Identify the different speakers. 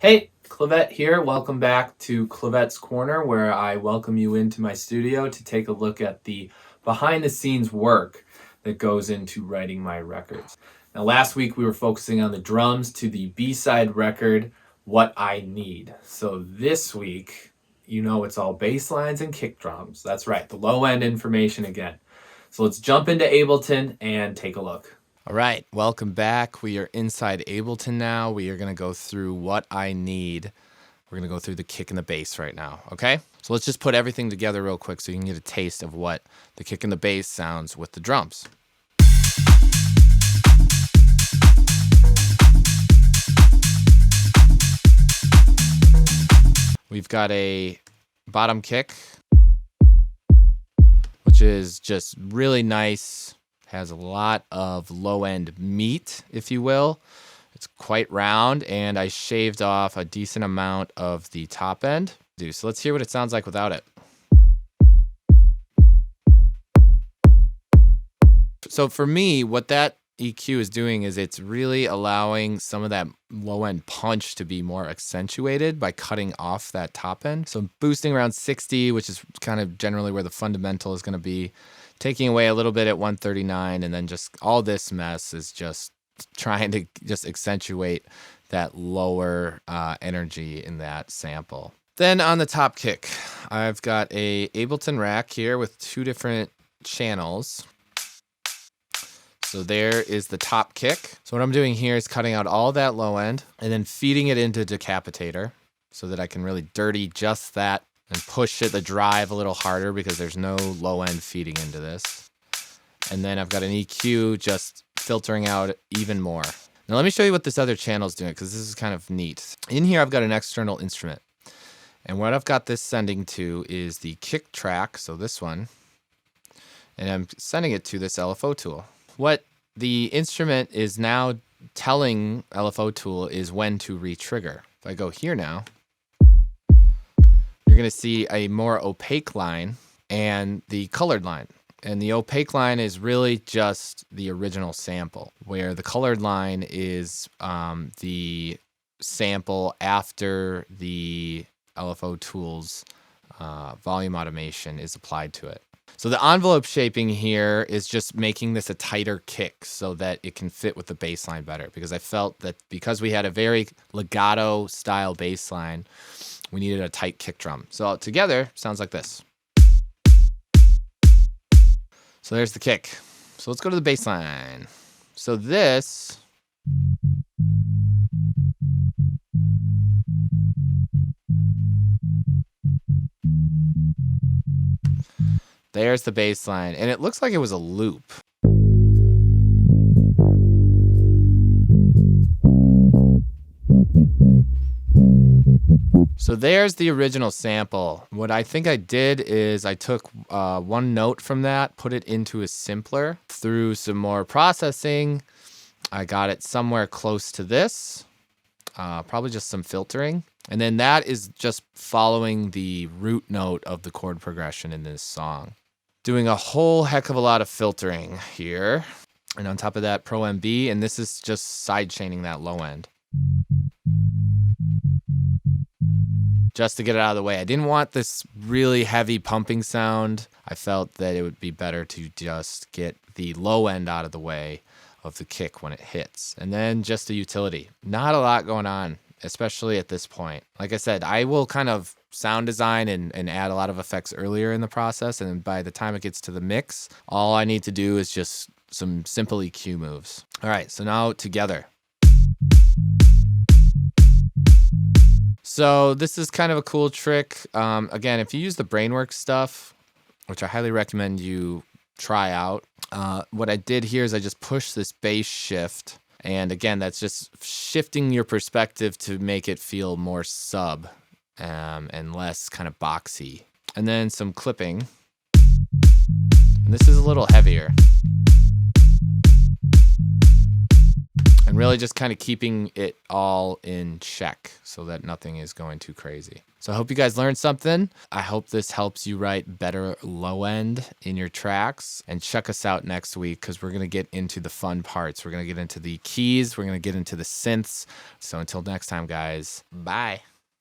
Speaker 1: Hey, Clavette here. Welcome back to Clavette's Corner, where I welcome you into my studio to take a look at the behind the scenes work that goes into writing my records. Now, last week we were focusing on the drums to the B-side record, What I Need. So this week, it's all bass lines and kick drums. That's right, the low end information again. So let's jump into Ableton and take a look.
Speaker 2: All right, welcome back. We are inside Ableton now. We are going to go through What I Need. We're going to go through the kick and the bass right now, okay? So let's just put everything together real quick so you can get a taste of what the kick and the bass sounds with the drums. We've got a bottom kick, which is just really nice. Has a lot of low-end meat, if you will. It's quite round, and I shaved off a decent amount of the top end. So let's hear what it sounds like without it. So for me, what that EQ is doing is it's really allowing some of that low-end punch to be more accentuated by cutting off that top end. So I'm boosting around 60, which is kind of generally where the fundamental is going to be. Taking away a little bit at 139, and then just all this mess is just trying to just accentuate that lower energy in that sample. Then on the top kick, I've got a Ableton rack here with two different channels. So there is the top kick. So what I'm doing here is cutting out all that low end and then feeding it into Decapitator so that I can really dirty just that and push the drive a little harder because there's no low end feeding into this. And then I've got an EQ just filtering out even more. Now let me show you what this other channel is doing, because this is kind of neat. In here I've got an external instrument. And what I've got this sending to is the kick track, so this one. And I'm sending it to this LFO tool. What the instrument is now telling LFO tool is when to re-trigger. If I go here now, you're going to see a more opaque line and the colored line. And the opaque line is really just the original sample, where the colored line is the sample after the LFO tool's volume automation is applied to it. So the envelope shaping here is just making this a tighter kick so that it can fit with the bass line better, because I felt that because we had a very legato style bass line, we needed a tight kick drum. So together, sounds like this. So there's the kick. So let's go to the bass line. So this there's the bass line, and it looks like it was a loop. So there's the original sample. What I think I did is I took one note from that, put it into a simpler. Through some more processing, I got it somewhere close to this, probably just some filtering. And then that is just following the root note of the chord progression in this song. Doing a whole heck of a lot of filtering here. And on top of that, Pro MB, and this is just side chaining that low end, just to get it out of the way. I didn't want this really heavy pumping sound. I felt that it would be better to just get the low end out of the way of the kick when it hits. And then just a utility. Not a lot going on, especially at this point. Like I said, I will kind of sound design and add a lot of effects earlier in the process, and by the time it gets to the mix, all I need to do is just some simple EQ moves. All right, so now together. So this is kind of a cool trick. Again, if you use the Brainworks stuff, which I highly recommend you try out, what I did here is I just pushed this bass shift. And again, that's just shifting your perspective to make it feel more sub and less kind of boxy. And then some clipping. And this is a little heavier. And really just kind of keeping it all in check so that nothing is going too crazy. So I hope you guys learned something. I hope this helps you write better low end in your tracks. And check us out next week because we're going to get into the fun parts. We're going to get into the keys. We're going to get into the synths. So until next time, guys, bye.